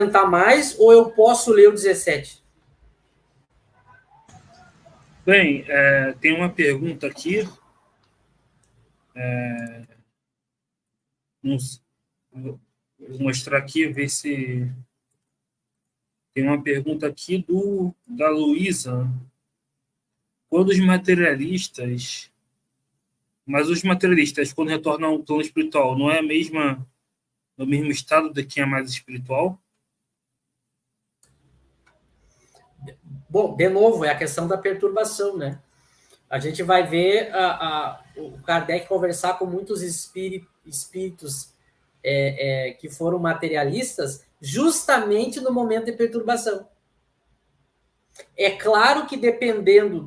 Tentar mais ou eu posso ler o 17? Bem, tem uma pergunta aqui. Vou mostrar aqui, ver se... Tem uma pergunta aqui da Luísa. Quando os materialistas... Mas os materialistas, quando retornam ao plano espiritual, não é no mesmo estado de quem é mais espiritual? Bom, de novo, é a questão da perturbação, né? A gente vai ver o Kardec conversar com muitos espíritos que foram materialistas justamente no momento de perturbação. É claro que dependendo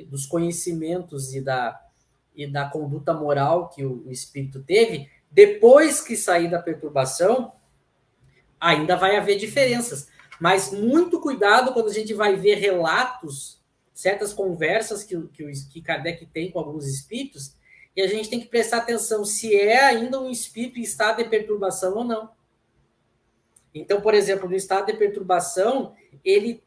dos conhecimentos e da conduta moral que o espírito teve, depois que sair da perturbação, ainda vai haver diferenças. Mas muito cuidado quando a gente vai ver relatos, certas conversas que Kardec tem com alguns espíritos, e a gente tem que prestar atenção se é ainda um espírito em estado de perturbação ou não. Então, por exemplo, no estado de perturbação, ele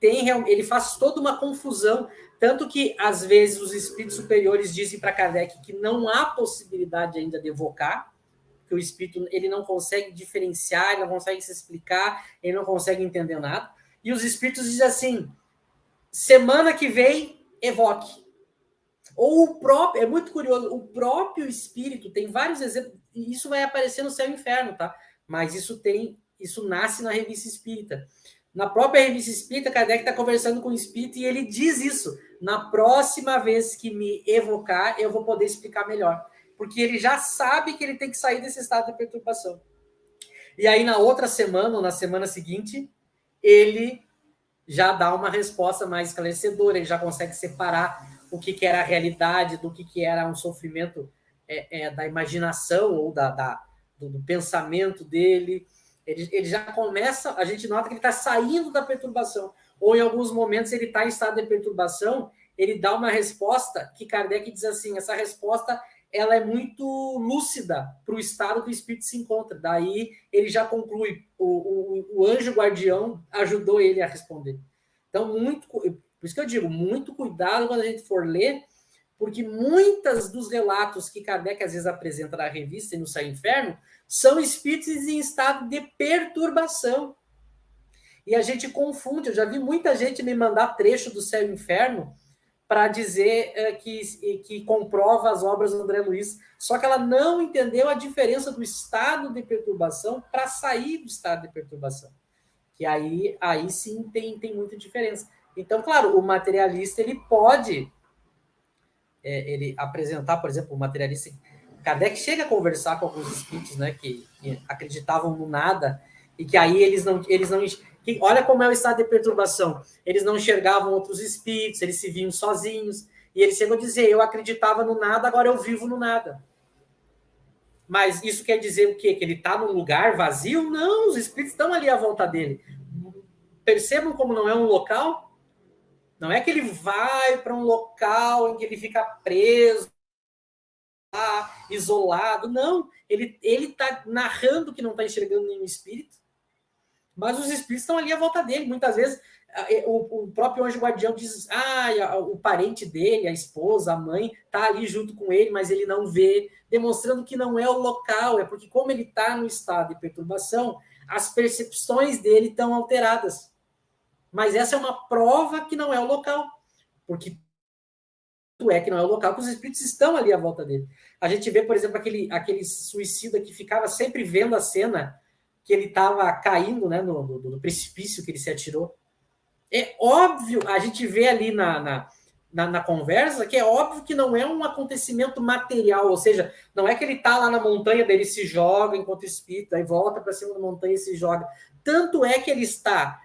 faz toda uma confusão, tanto que, às vezes, os espíritos superiores dizem para Kardec que não há possibilidade ainda de evocar, que o espírito ele não consegue diferenciar, ele não consegue se explicar, ele não consegue entender nada. E os espíritos dizem assim: semana que vem, evoque. Ou o próprio, é muito curioso, o próprio espírito tem vários exemplos, e isso vai aparecer no Céu e Inferno, tá? Mas isso nasce na Revista Espírita. Na própria Revista Espírita, Kardec está conversando com o espírito e ele diz isso: na próxima vez que me evocar, eu vou poder explicar melhor. Porque ele já sabe que ele tem que sair desse estado de perturbação. E aí, na outra semana, ou na semana seguinte, ele já dá uma resposta mais esclarecedora, ele já consegue separar o que era a realidade do que era um sofrimento da imaginação ou do pensamento dele. Ele já começa, a gente nota que ele está saindo da perturbação, ou em alguns momentos ele está em estado de perturbação, ele dá uma resposta que Kardec diz assim, essa resposta ela é muito lúcida para o estado que o espírito se encontra. Daí ele já conclui, o anjo guardião ajudou ele a responder. Então, por isso que eu digo, muito cuidado quando a gente for ler, porque muitos dos relatos que Kardec às vezes apresenta na revista e no Céu e Inferno são espíritos em estado de perturbação. E a gente confunde, eu já vi muita gente me mandar trecho do Céu e Inferno para dizer que comprova as obras do André Luiz, só que ela não entendeu a diferença do estado de perturbação para sair do estado de perturbação. Que aí sim tem muita diferença. Então, claro, o materialista ele pode ele apresentar, por exemplo, o materialista. Kardec chega a conversar com alguns espíritos, né, que acreditavam no nada e que aí eles não que, olha como é o estado de perturbação. Eles não enxergavam outros espíritos, eles se viam sozinhos. E eles chegam a dizer, eu acreditava no nada, agora eu vivo no nada. Mas isso quer dizer o quê? Que ele está num lugar vazio? Não, os espíritos estão ali à volta dele. Percebam como não é um local? Não é que ele vai para um local em que ele fica preso, isolado. Não, ele está narrando que não está enxergando nenhum espírito. Mas os espíritos estão ali à volta dele. Muitas vezes o próprio anjo guardião diz, o parente dele, a esposa, a mãe, está ali junto com ele, mas ele não vê, demonstrando que não é o local, é porque como ele está no estado de perturbação, as percepções dele estão alteradas. Mas essa é uma prova que não é o local, porque que não é o local que os espíritos estão ali à volta dele. A gente vê, por exemplo, aquele suicida que ficava sempre vendo a cena que ele estava caindo, né, no precipício que ele se atirou. É óbvio, a gente vê ali na conversa que é óbvio que não é um acontecimento material, ou seja, não é que ele está lá na montanha, daí ele se joga enquanto espírito, aí volta para cima da montanha e se joga. Tanto é que ele está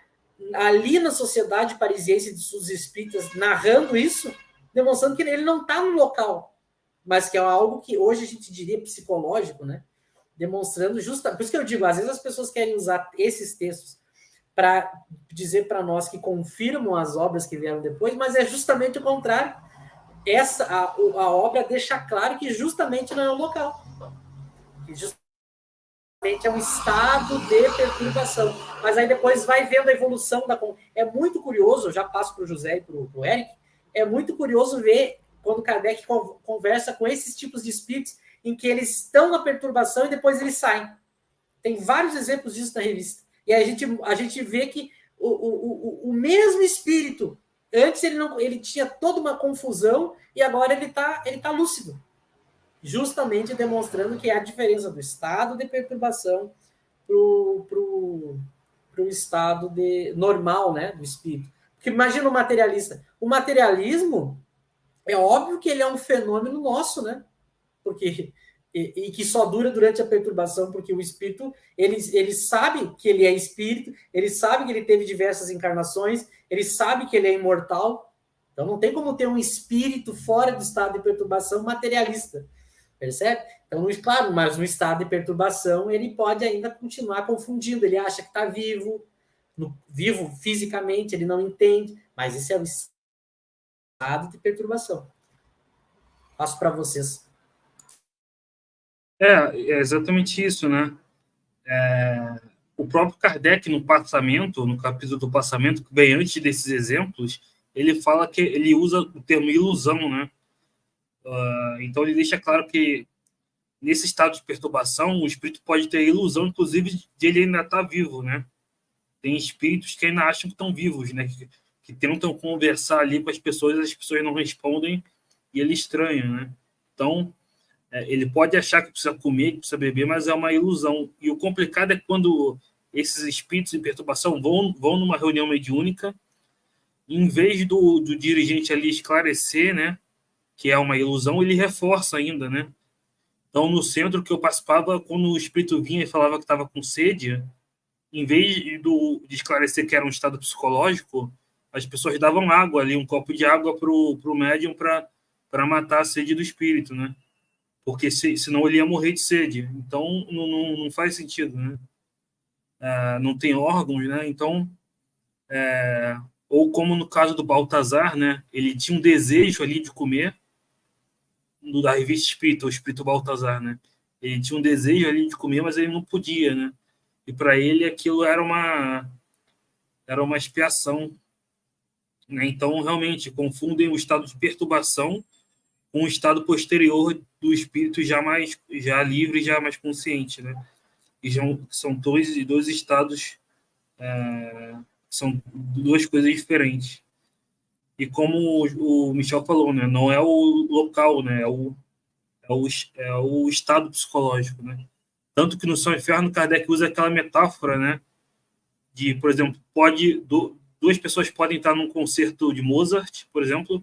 ali na Sociedade Parisiense dos Espíritas narrando isso, demonstrando que ele não está no local, mas que é algo que hoje a gente diria psicológico, né? Demonstrando por isso que eu digo, às vezes as pessoas querem usar esses textos para dizer para nós que confirmam as obras que vieram depois, mas é justamente o contrário. A obra deixa claro que justamente não é o local. Que justamente é um estado de perturbação. Mas aí depois vai vendo a evolução da... É muito curioso, eu já passo para o José e para o Eric, é muito curioso ver quando Kardec conversa com esses tipos de espíritos em que eles estão na perturbação e depois eles saem. Tem vários exemplos disso na revista. E a gente vê que o mesmo espírito, antes ele tinha toda uma confusão e agora ele tá lúcido. Justamente demonstrando que é a diferença do estado de perturbação pro estado normal, né, do espírito. Porque imagina o materialista. O materialismo, é óbvio que ele é um fenômeno nosso, né? Porque e que só dura durante a perturbação, porque o espírito, ele sabe que ele é espírito, ele sabe que ele teve diversas encarnações, ele sabe que ele é imortal. Então não tem como ter um espírito fora do estado de perturbação materialista. Percebe? Então, claro, mas no estado de perturbação, ele pode ainda continuar confundindo. Ele acha que está vivo, vivo fisicamente, ele não entende, mas esse é o estado de perturbação. Passo para vocês. É exatamente isso, né? O próprio Kardec, no capítulo do passamento, que vem antes desses exemplos, ele fala que ele usa o termo ilusão, né? Então ele deixa claro que nesse estado de perturbação, o espírito pode ter a ilusão, inclusive, de ele ainda estar vivo, né? Tem espíritos que ainda acham que estão vivos, né? Que tentam conversar ali com as pessoas não respondem e ele estranha, né? Então, ele pode achar que precisa comer, que precisa beber, mas é uma ilusão. E o complicado é quando esses espíritos em perturbação vão numa reunião mediúnica, em vez do dirigente ali esclarecer, né, que é uma ilusão, ele reforça ainda, né? Então, no centro que eu participava, quando o espírito vinha e falava que estava com sede, em vez de esclarecer que era um estado psicológico, as pessoas davam água ali, um copo de água para o médium para matar a sede do espírito, né? Porque senão ele ia morrer de sede. Então, não faz sentido, né? Não tem órgãos, né? Então, ou como no caso do Baltazar, né? Ele tinha um desejo ali de comer, da revista Espírita, o Espírito Baltazar, né? Ele tinha um desejo ali de comer, mas ele não podia, né? E para ele aquilo era uma expiação, né? Então, realmente, confundem o estado de perturbação com o estado posterior do espírito já livre, já mais consciente, né? E são dois estados, são duas coisas diferentes. E como o Michel falou, né? Não é o local, né? É o estado psicológico, né? Tanto que no Céu e Inferno, Kardec usa aquela metáfora, né? De, por exemplo, duas pessoas podem estar num concerto de Mozart, por exemplo,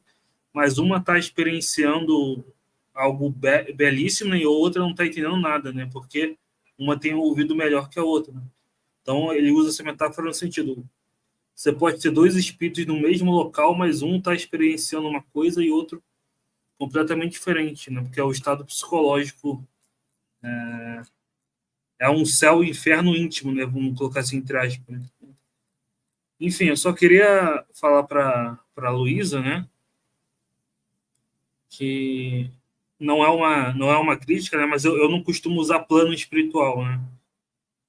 mas uma está experienciando algo belíssimo e a outra não está entendendo nada, né? Porque uma tem um ouvido melhor que a outra, né? Então, ele usa essa metáfora no sentido: você pode ter dois espíritos no mesmo local, mas um está experienciando uma coisa e outro completamente diferente, né? Porque é o estado psicológico, é um céu e inferno íntimo, né? Vamos colocar assim entre aspas, né? Enfim, eu só queria falar para a Luísa, né? Que não é uma crítica, né? Mas eu não costumo usar plano espiritual, né?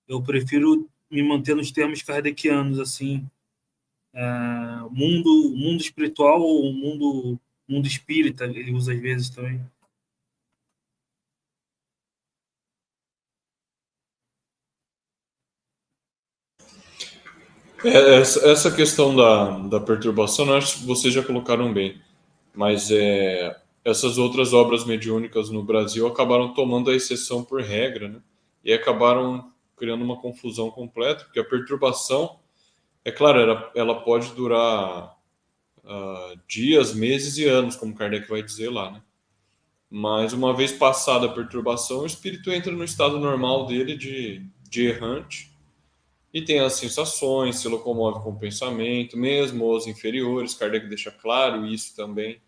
Eu prefiro me manter nos termos kardecianos, assim, mundo espiritual ou mundo espírita, ele usa às vezes também. Essa questão da perturbação, eu acho que vocês já colocaram bem, mas essas outras obras mediúnicas no Brasil acabaram tomando a exceção por regra, né? E acabaram criando uma confusão completa, porque a perturbação, é claro, ela pode durar dias, meses e anos, como Kardec vai dizer lá, né? Mas uma vez passada a perturbação, o espírito entra no estado normal dele de errante, e tem as sensações, se locomove com o pensamento, mesmo os inferiores, Kardec deixa claro isso também.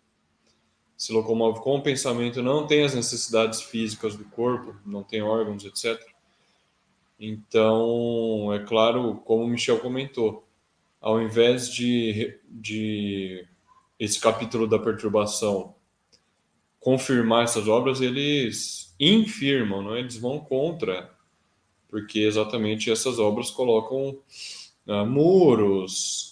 Se locomove com o pensamento, não tem as necessidades físicas do corpo, não tem órgãos, etc. Então, é claro, como o Michel comentou, ao invés de esse capítulo da perturbação confirmar essas obras, eles infirmam, não é? Eles vão contra porque exatamente essas obras colocam muros,